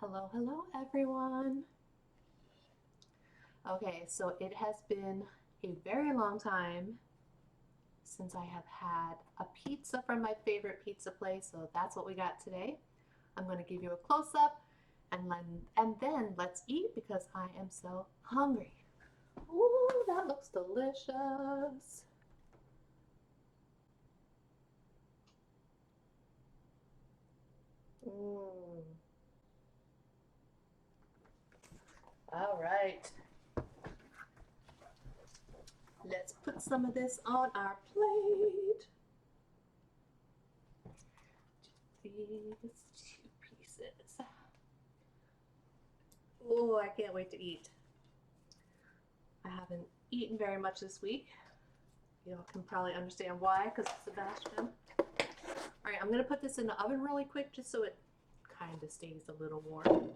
Hello, hello everyone. Okay, so it has been a very long time since I have had a pizza from my favorite pizza place, so that's what we got today. I'm going to give you a close-up and then let's eat because I am so hungry. Ooh, that looks delicious. Mmm. All right. Let's put some of this on our plate. These two pieces. Oh, I can't wait to eat. I haven't eaten very much this week. You can probably understand why, because of Sebastian. All right, I'm gonna put this in the oven really quick just so it kind of stays a little warm.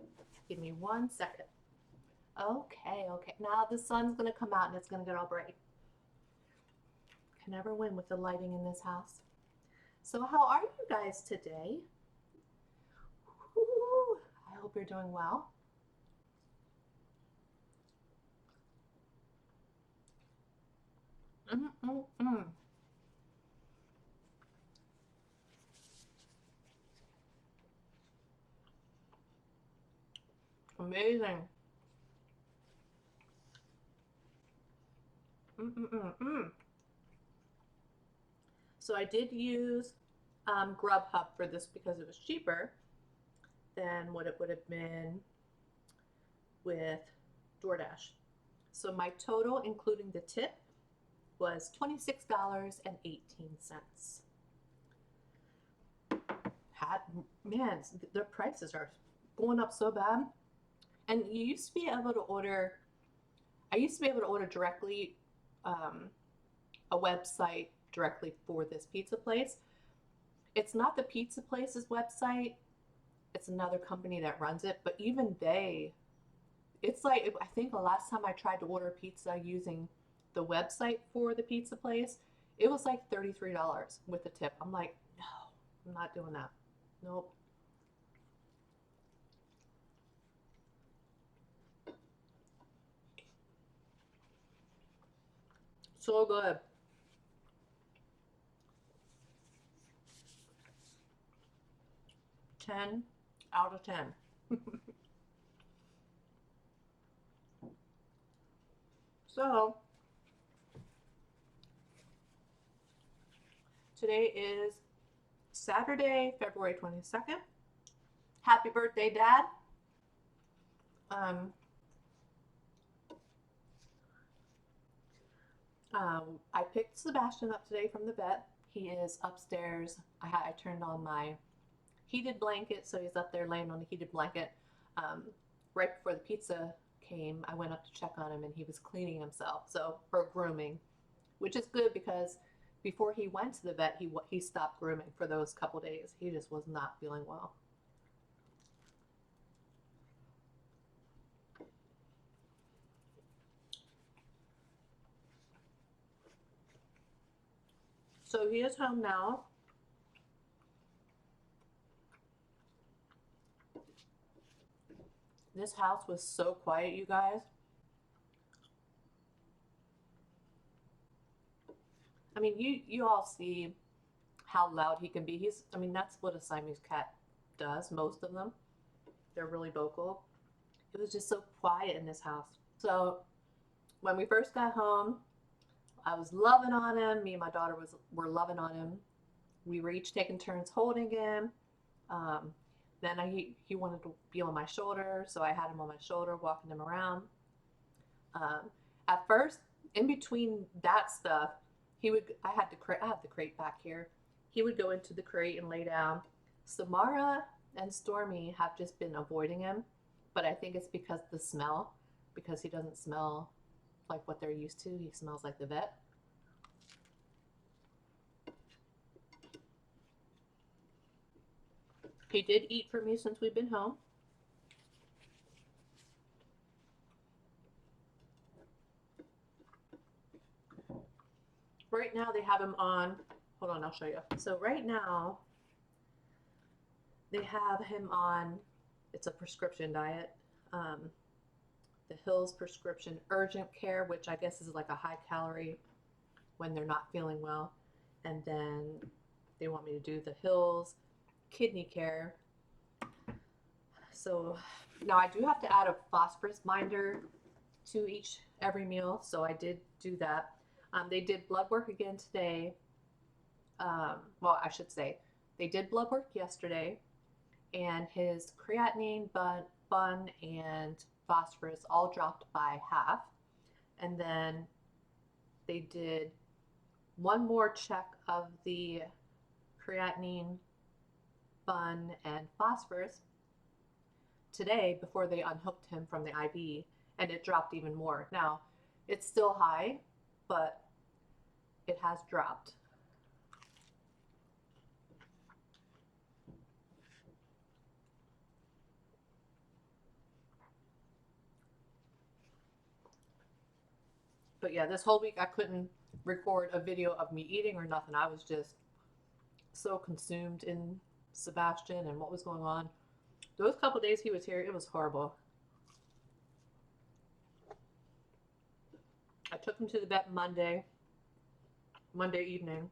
Give me 1 second. Okay. Now the sun's gonna come out and it's gonna get all bright. Can never win with the lighting in this house. So how are you guys today? Ooh, I hope you're doing well. Mm-mm-mm. Amazing. Mm-mm-mm-mm. So I did use Grubhub for this because it was cheaper than what it would have been with DoorDash. So my total, including the tip, was $26.18. Had man, their prices are going up so bad. And you used to be able to order. I used to be able to order directly, um, a website directly for this pizza place. It's not the pizza place's website. It's another company that runs it. But even they, it's like I think the last time I tried to order pizza using the website for the pizza place, it was like $33 with a tip. I'm like, no, I'm not doing that. Nope. So good. 10 out of 10. So today is Saturday, February 22nd. Happy birthday, Dad. Um, I picked Sebastian up today from the vet. He is upstairs. I turned on my heated blanket, so he's up there laying on the heated blanket. Um, right before the pizza came, I went up to check on him, and he was cleaning himself, so or grooming, which is good because before he went to the vet, he stopped grooming for those couple days. He just was not feeling well. So he is home now. This house was so quiet, you guys. I mean, you all see how loud he can be. I mean, that's what a Siamese cat does. Most of them, they're really vocal. It was just so quiet in this house. So when we first got home, I was loving on him. Me and my daughter were loving on him. We were each taking turns holding him. Um, then he wanted to be on my shoulder, so I had him on my shoulder, walking him around. Um, at first, in between that stuff, he would. I have the crate back here. He would go into the crate and lay down. Samara and Stormy have just been avoiding him, but I think it's because the smell, because he doesn't smell like what they're used to. He smells like the vet. He did eat for me since we've been home. Right now they have him on. Hold on, I'll show you. So right now they have him on It's a prescription diet. The Hills prescription urgent care, which I guess is like a high calorie when they're not feeling well. And then they want me to do the Hills kidney care. So now I do have to add a phosphorus binder to every meal. So I did do that. They did blood work again today. Well, I should say they did blood work yesterday, and his creatinine, bun, and phosphorus all dropped by half. And then they did one more check of the creatinine, bun, and phosphorus today before they unhooked him from the IV, and it dropped even more. Now, it's still high, but it has dropped. But yeah, this whole week I couldn't record a video of me eating or nothing. I was just so consumed in Sebastian and what was going on. Those couple days he was here, it was horrible. I took him to the vet Monday evening.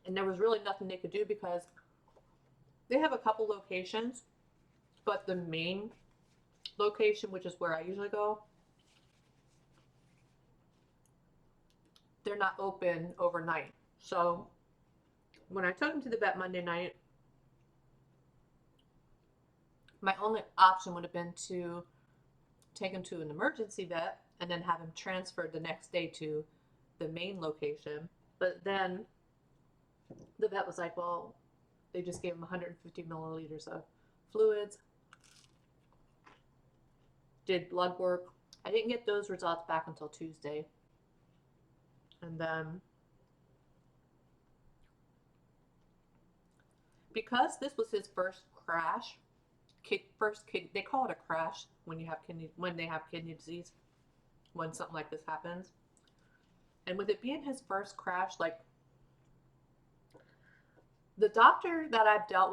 And there was really nothing they could do because they have a couple locations, but the main location, which is where I usually go, they're not open overnight. So when I took him to the vet Monday night, my only option would have been to take him to an emergency vet and then have him transferred the next day to the main location. But then the vet was like, well, they just gave him 150 milliliters of fluids, did blood work. I didn't get those results back until Tuesday. And then, because this was his first crash, they call it a crash when they have kidney disease, when something like this happens. And with it being his first crash, like, the doctors that I've dealt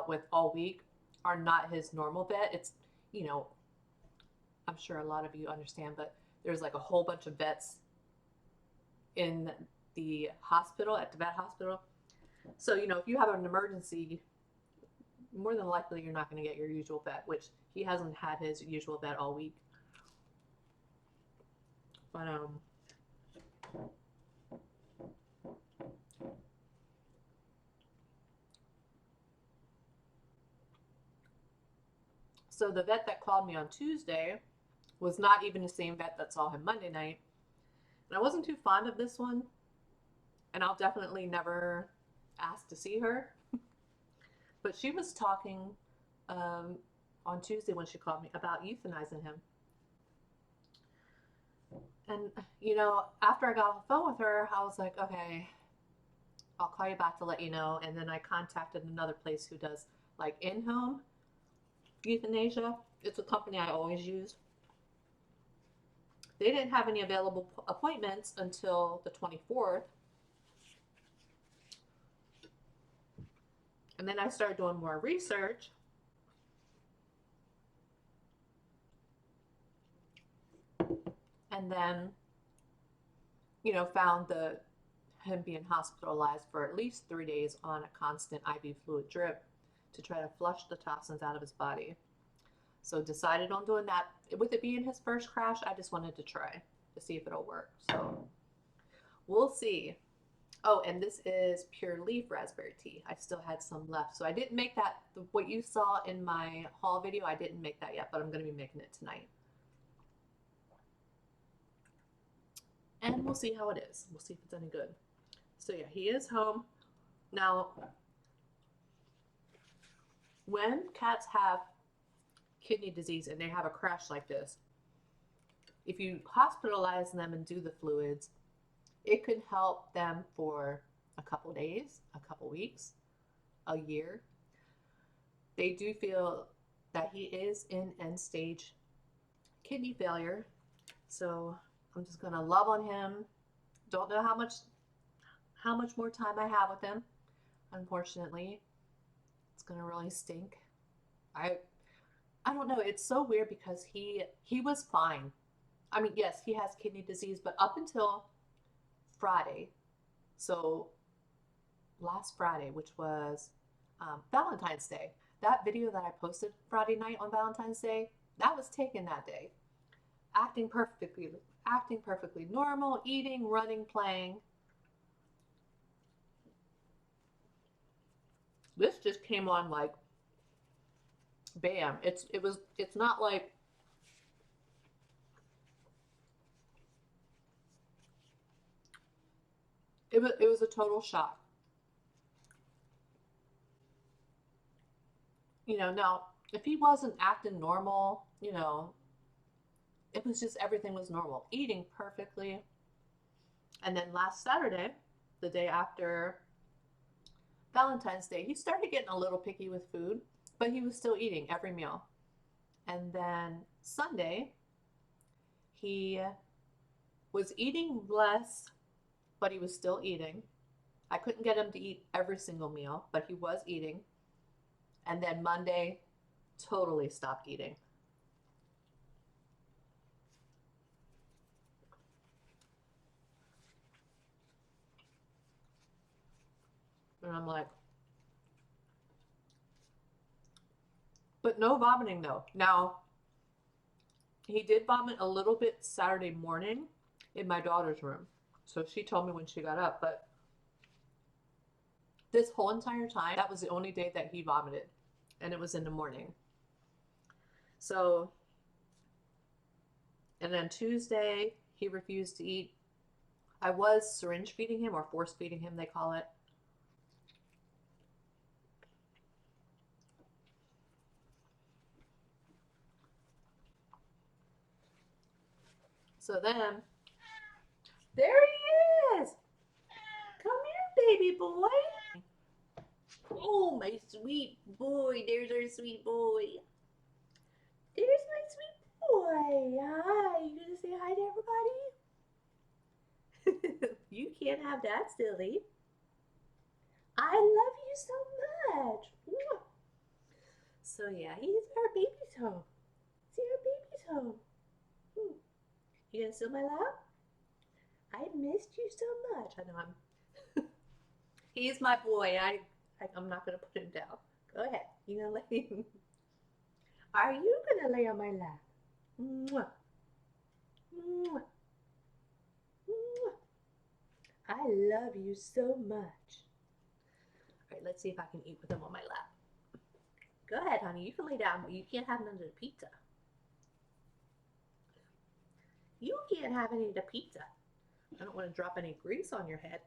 with all week are not his normal vet. It's, I'm sure a lot of you understand, but there's like a whole bunch of vets in the hospital, at the vet hospital. So, if you have an emergency, more than likely you're not going to get your usual vet, which he hasn't had his usual vet all week. But, so the vet that called me on Tuesday was not even the same vet that saw him Monday night. And I wasn't too fond of this one, and I'll definitely never ask to see her. But she was talking on Tuesday when she called me about euthanizing him. And, after I got off the phone with her, I was like, okay, I'll call you back to let you know. And then I contacted another place who does like in-home euthanasia. It's a company I always use. They didn't have any available appointments until the 24th. And then I started doing more research. And then, found him being hospitalized for at least 3 days on a constant IV fluid drip to try to flush the toxins out of his body. So decided on doing that. With it being his first crash, I just wanted to try to see if it'll work. So we'll see. Oh, and this is pure leaf raspberry tea. I still had some left. So I didn't make that, what you saw in my haul video, I didn't make that yet, but I'm going to be making it tonight. And we'll see how it is. We'll see if it's any good. So yeah, he is home. Now, when cats have kidney disease and they have a crash like this, if you hospitalize them and do the fluids, it could help them for a couple days, a couple weeks, a year. They do feel that he is in end stage kidney failure. So I'm just going to love on him. Don't know how much more time I have with him. unfortunately. It's gonna really stink. I I don't know. It's so weird because he was fine. I mean, yes, he has kidney disease, but up until Friday, so last Friday, which was Valentine's Day, that video that I posted Friday night on Valentine's Day, that was taken that day. Acting perfectly, acting perfectly normal, eating, running, playing. This just came on like bam. It's not like it was a total shock. Now if he wasn't acting normal, it was just everything was normal, eating perfectly. And then last Saturday, the day after Valentine's Day, he started getting a little picky with food, but he was still eating every meal. And then Sunday, he was eating less, but he was still eating. I couldn't get him to eat every single meal, but he was eating. And then Monday, totally stopped eating. And I'm like, but no vomiting though. Now, he did vomit a little bit Saturday morning in my daughter's room. So she told me when she got up, but this whole entire time, that was the only day that he vomited, and it was in the morning. So, and then Tuesday, he refused to eat. I was syringe feeding him, or force feeding him, they call it. So then, there he is. Come here, baby boy. Oh, my sweet boy. There's our sweet boy. There's my sweet boy. Hi. You gonna say hi to everybody? You can't have that, silly. I love you so much. So yeah, he's our baby's home. See, our baby's home. You gonna steal my love? I missed you so much. I know I'm. He's my boy. I'm not gonna put him down. Go ahead. You gonna lay him? Are you gonna lay on my lap? Mwah. Mwah. Mwah. I love you so much. All right, let's see if I can eat with him on my lap. Go ahead, honey. You can lay down, but you can't have none of the pizza. You can't have any of the pizza. I don't want to drop any grease on your head.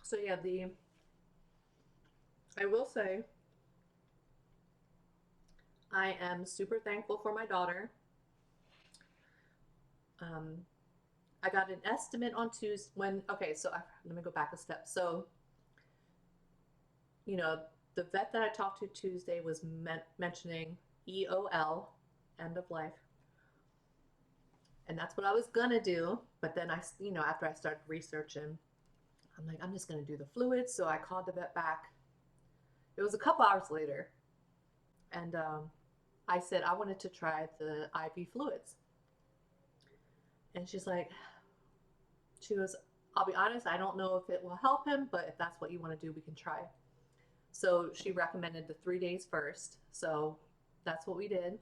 So yeah, I will say I am super thankful for my daughter. Um, I got an estimate on Tuesday okay, so let me go back a step. So, you know, the vet that I talked to Tuesday was mentioning EOL, end of life. And that's what I was gonna do. But then after I started researching, I'm like, I'm just gonna do the fluids. So I called the vet back. It was a couple hours later. And I said I wanted to try the IV fluids. And she goes, I'll be honest, I don't know if it will help him, but if that's what you want to do, we can try. So she recommended the 3 days first. So that's what we did.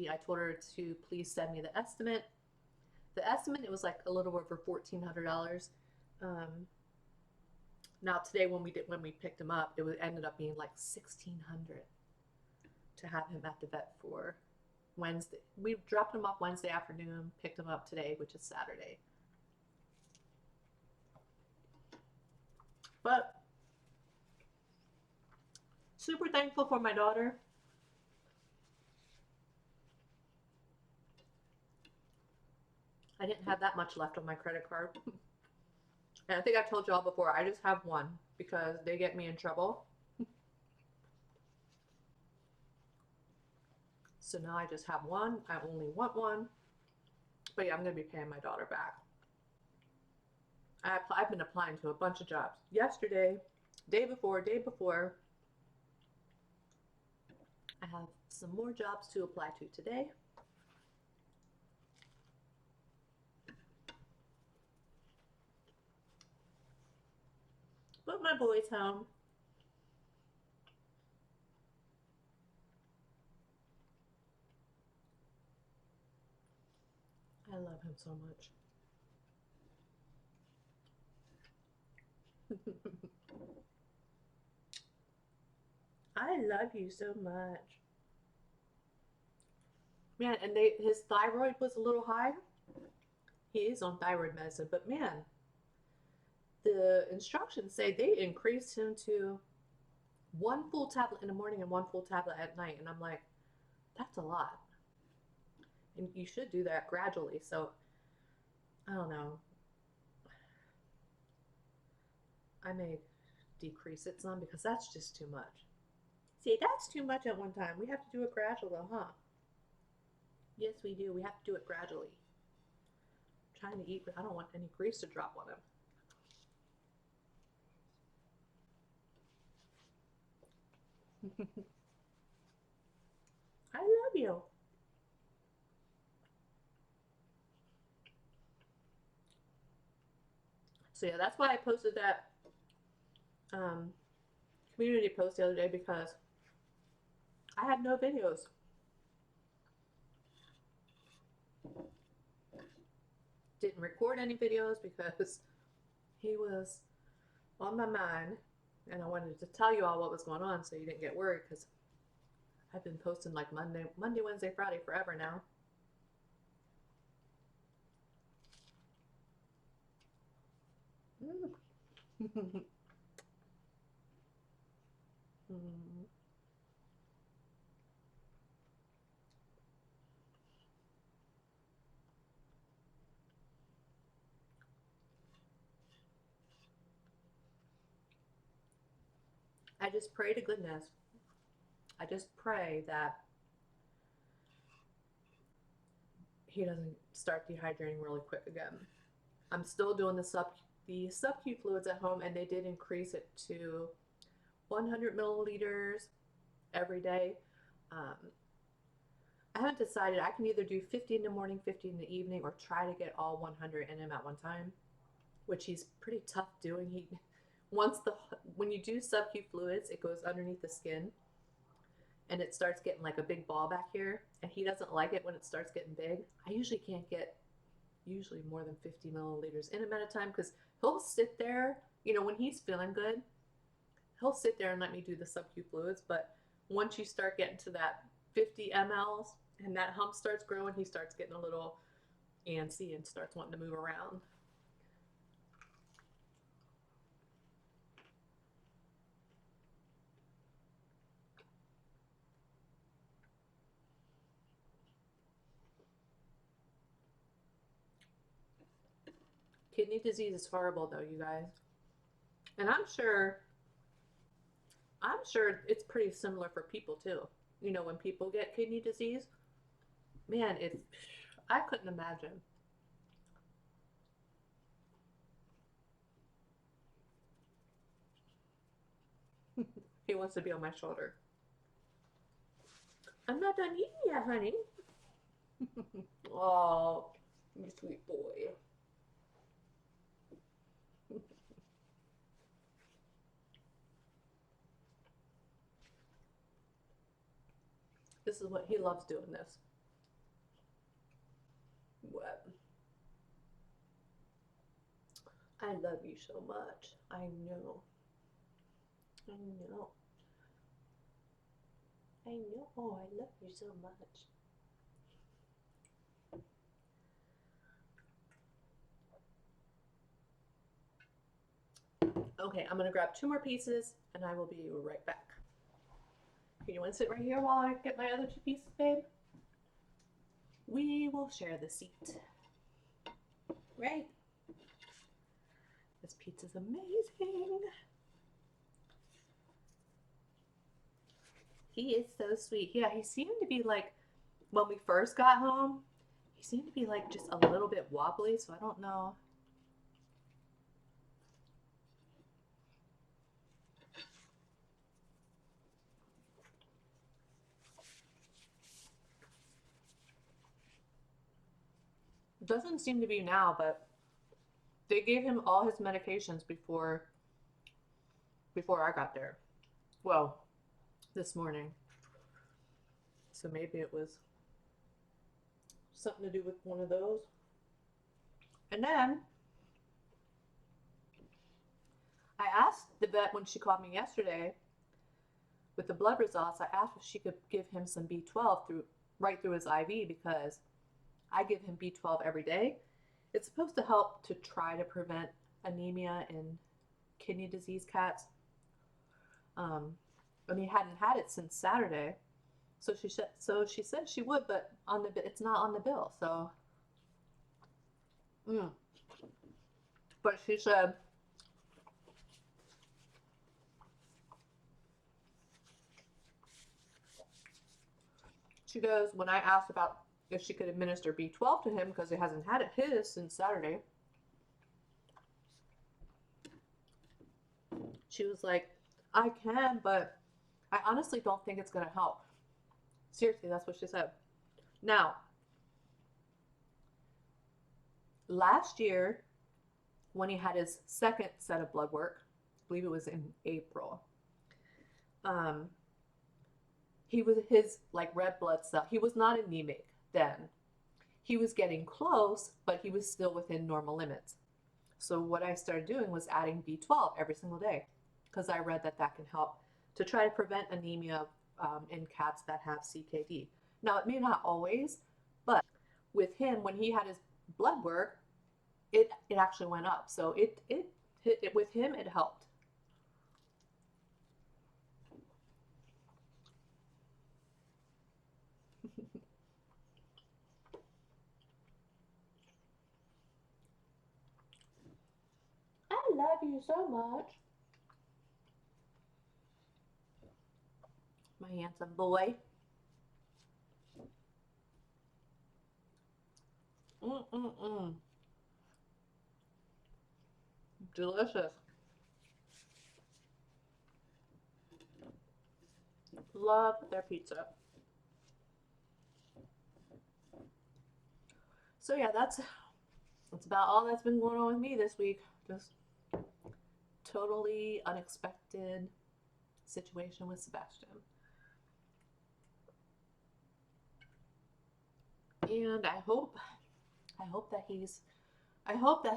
I told her to please send me the estimate. The estimate, it was like a little over $1,400. Now today when we picked him up, ended up being like $1,600 to have him at the vet for Wednesday. We dropped him off Wednesday afternoon, picked him up today, which is Saturday. But super thankful for my daughter. I didn't have that much left on my credit card. And I think I told y'all before, I just have one because they get me in trouble. So now I just have one. I only want one. But yeah, I'm going to be paying my daughter back. I've been applying to a bunch of jobs. Yesterday, day before. I have some more jobs to apply to today. But my boy's home. I love him so much. I love you so much. Man, and his thyroid was a little high. He is on thyroid medicine, but man, the instructions say they increased him to one full tablet in the morning and one full tablet at night. And I'm like, that's a lot. And you should do that gradually. So I don't know. I may decrease it some because that's just too much. See, that's too much at one time. We have to do it gradually, huh? Yes, we do. We have to do it gradually. I'm trying to eat, but I don't want any grease to drop on him. I love you. So yeah, that's why I posted that community post the other day because I had no videos. Didn't record any videos because he was on my mind and I wanted to tell you all what was going on so you didn't get worried because I've been posting like Monday, Wednesday, Friday forever now. Mm. Mm. I just pray to goodness. I just pray that he doesn't start dehydrating really quick again. I'm still doing the sub-Q fluids at home, and they did increase it to 100 milliliters every day. I haven't decided. I can either do 50 in the morning, 50 in the evening, or try to get all 100 in him at one time, which he's pretty tough doing. When you do sub-Q fluids, it goes underneath the skin, and it starts getting like a big ball back here, and he doesn't like it when it starts getting big. I usually can't get more than 50 milliliters in him at a time because he'll sit there, when he's feeling good, he'll sit there and let me do the sub-Q fluids. But once you start getting to that 50 mLs and that hump starts growing, he starts getting a little antsy and starts wanting to move around. Kidney disease is horrible though, you guys. And I'm sure it's pretty similar for people too. When people get kidney disease, man, I couldn't imagine. He wants to be on my shoulder. I'm not done eating yet, honey. Oh, you sweet boy. This is what he loves doing this. What? I love you so much. I know. I know. I know. Oh, I love you so much. Okay, I'm gonna grab 2 more pieces and I will be right back. Okay, you wanna sit right here while I get my other 2 pieces, babe? We will share the seat. Right. This pizza's amazing. He is so sweet. Yeah, he seemed to be like, when we first got home, he seemed to be like just a little bit wobbly, so I don't know. Doesn't seem to be now, but they gave him all his medications before I got there. Well, this morning. So maybe it was something to do with one of those. And then I asked the vet when she called me yesterday with the blood results, I asked if she could give him some B12 right through his IV because I give him B12 every day. It's supposed to help to try to prevent anemia in kidney disease cats. And he hadn't had it since Saturday. So she said she would, but it's not on the bill. So, but she said when I asked about if she could administer B12 to him because he hasn't had his since Saturday, she was like, I can, but I honestly don't think it's going to help. Seriously, that's what she said. Now, last year, when he had his second set of blood work, I believe it was in April, his like red blood cell, he was not anemic then. He was getting close, but he was still within normal limits. So what I started doing was adding B12 every single day because I read that can help to try to prevent anemia in cats that have CKD. Now, it may not always, but with him, when he had his blood work, it actually went up. So it with him, it helped. I love you so much. My handsome boy. Mm-mm-mm. Delicious. Love their pizza. So yeah, that's about all that's been going on with me this week. Just totally unexpected situation with Sebastian. And I hope that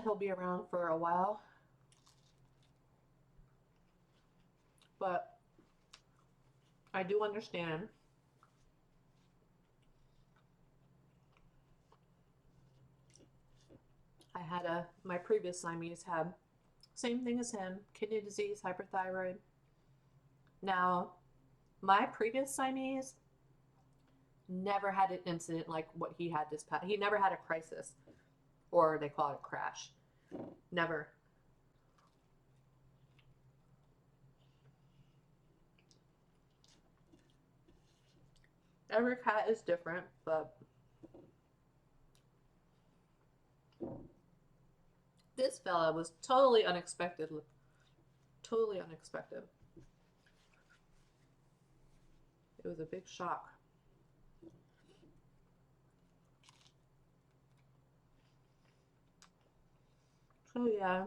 he'll be around for a while. But I do understand. My previous Siamese had same thing as him, kidney disease, hyperthyroid. Now, my previous Siamese never had an incident like what he had this past. He never had a crisis, or they call it a crash. Never. Every cat is different, but this fella was totally unexpected. Totally unexpected. It was a big shock. So yeah,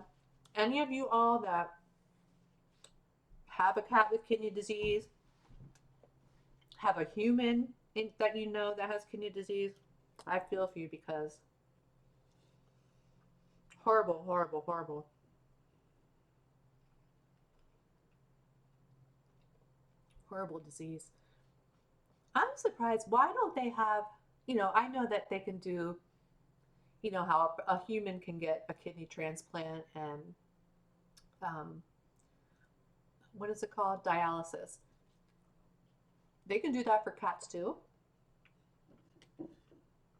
any of you all that have a cat with kidney disease, have a human that you know that has kidney disease, I feel for you because horrible, horrible, horrible. Horrible disease. I'm surprised. Why don't they have, I know that they can do, how a human can get a kidney transplant and, what is it called? Dialysis. They can do that for cats too.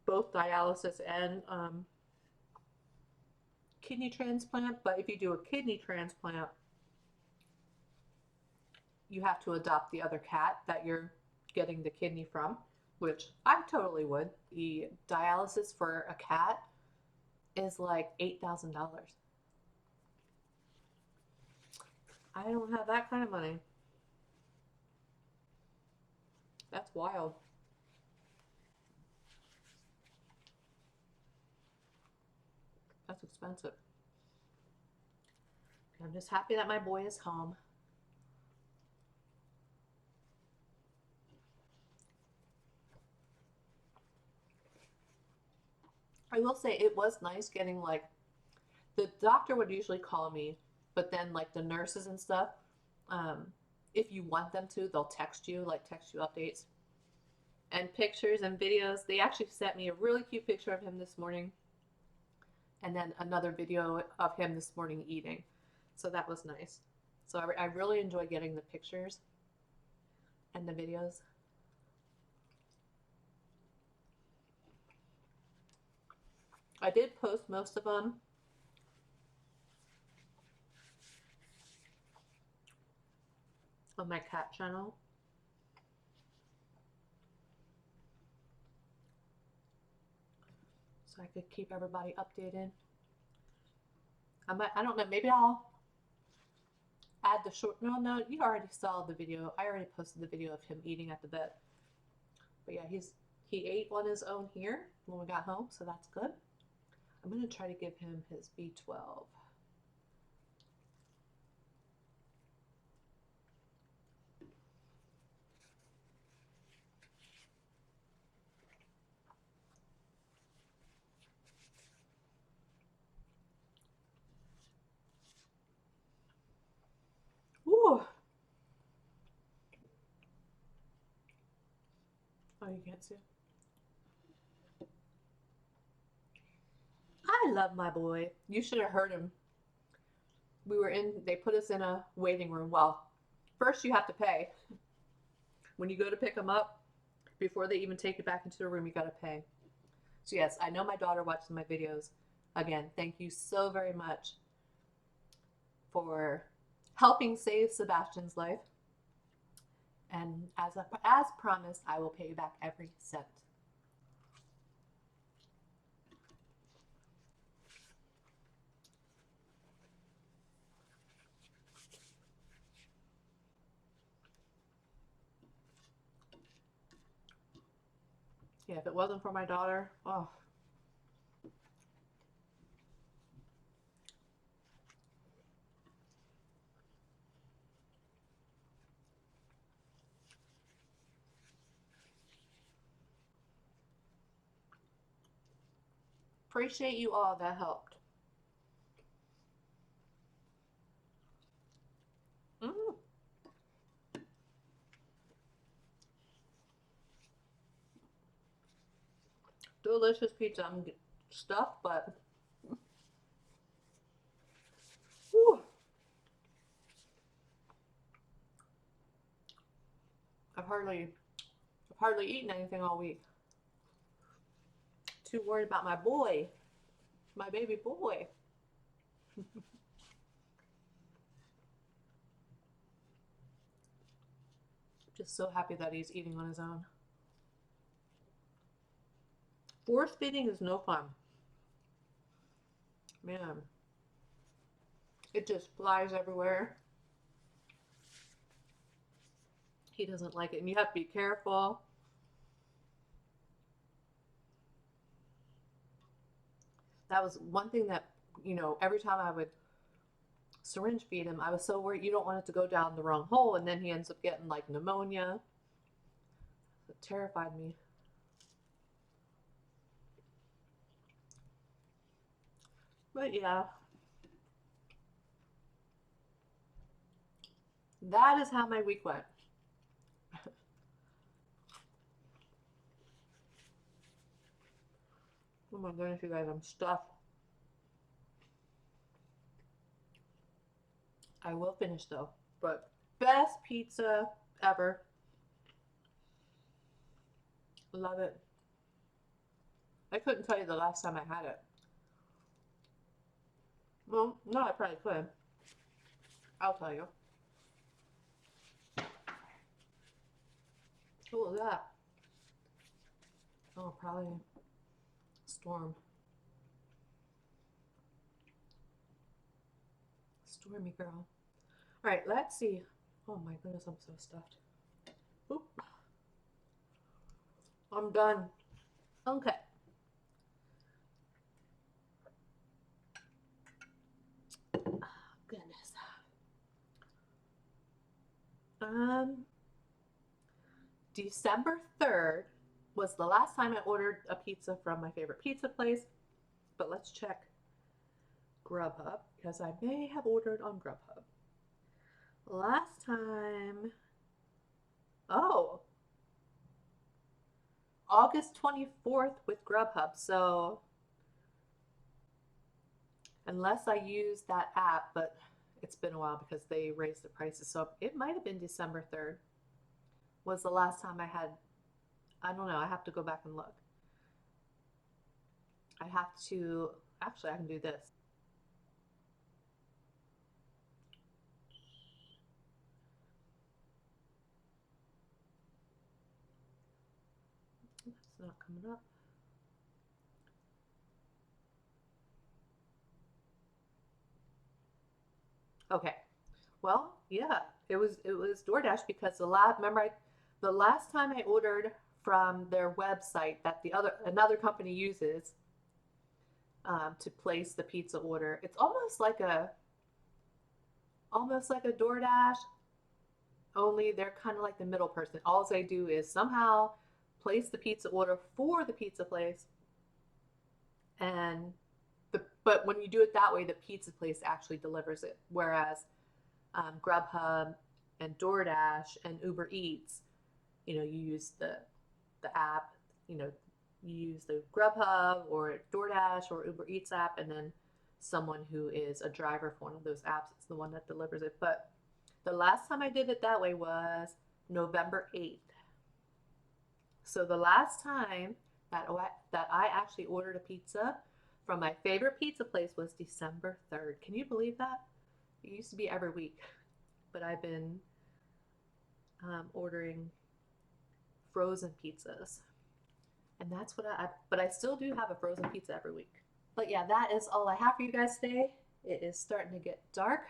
Both dialysis and kidney transplant, but if you do a kidney transplant, you have to adopt the other cat that you're getting the kidney from, which I totally would. The dialysis for a cat is like $8,000. I don't have that kind of money. That's wild. That's expensive. I'm just happy that my boy is home. I will say it was nice getting like the doctor would usually call me, but then like the nurses and stuff, um, if you want them to, they'll text you, like text you updates and pictures and videos. They actually sent me a really cute picture of him this morning and then another video of him this morning eating. So that was nice. So I really enjoy getting the pictures and the videos. I did post most of them on my cat channel. So I could keep everybody updated. I don't know, maybe I'll add the short, no, you already saw the video. I already posted the video of him eating at the vet. But yeah, he ate on his own here when we got home, so that's good. I'm gonna try to give him his B12. Ooh. Oh, you can't see. I love my boy. You should have heard him. They put us in a waiting room. Well, first you have to pay. When you go to pick him up, before they even take you back into the room, you gotta pay. So yes, I know my daughter watches my videos. Again, thank you so very much for helping save Sebastian's life. And as promised, I will pay you back every cent. Yeah, if it wasn't for my daughter, oh. Appreciate you all that helped. Mm. Delicious pizza. I'm stuffed, but whew. I've hardly eaten anything all week. Too worried about my boy, my baby boy. Just so happy that he's eating on his own. Force feeding is no fun. Man, it just flies everywhere. He doesn't like it, and you have to be careful. That was one thing that, every time I would syringe feed him, I was so worried you don't want it to go down the wrong hole, and then he ends up getting like pneumonia. It terrified me. But yeah, that is how my week went. Oh my goodness, you guys, I'm stuffed. I will finish though. But best pizza ever. Love it. I couldn't tell you the last time I had it. Well, no, I probably could. I'll tell you. What was that? Oh, probably storm. Stormy girl. All right, let's see. Oh my goodness, I'm so stuffed. Oop, I'm done. Okay. Oh, goodness. Um, December 3rd was the last time I ordered a pizza from my favorite pizza place. But let's check Grubhub because I may have ordered on Grubhub. Last time, oh, August 24th with Grubhub. So unless I use that app, but it's been a while because they raised the prices. So it might have been December 3rd was the last time I had, I don't know, I have to go back and look. I have to, actually, I can do this. It's not coming up. Okay. Well, yeah, it was DoorDash because the last time I ordered from their website that the other another company uses to place the pizza order. It's almost like a DoorDash, only they're kind of like the middle person. All they do is somehow place the pizza order for the pizza place, and but when you do it that way, the pizza place actually delivers it. Whereas Grubhub and DoorDash and Uber Eats, you use the app, you use the Grubhub or DoorDash or Uber Eats app, and then someone who is a driver for one of those apps, it's the one that delivers it. But the last time I did it that way was November 8th. So the last time that I actually ordered a pizza from my favorite pizza place was December 3rd. Can you believe that? It used to be every week, but I've been ordering frozen pizzas. And that's but I still do have a frozen pizza every week. But yeah, that is all I have for you guys today. It is starting to get dark.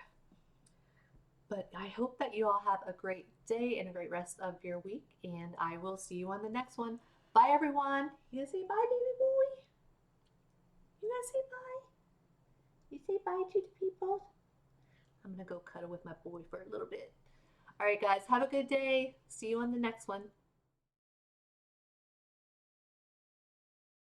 But I hope that you all have a great day and a great rest of your week. And I will see you on the next one. Bye, everyone. You gonna say bye, baby boy? You gonna say bye? You say bye to the people? I'm gonna go cuddle with my boy for a little bit. All right, guys, have a good day. See you on the next one.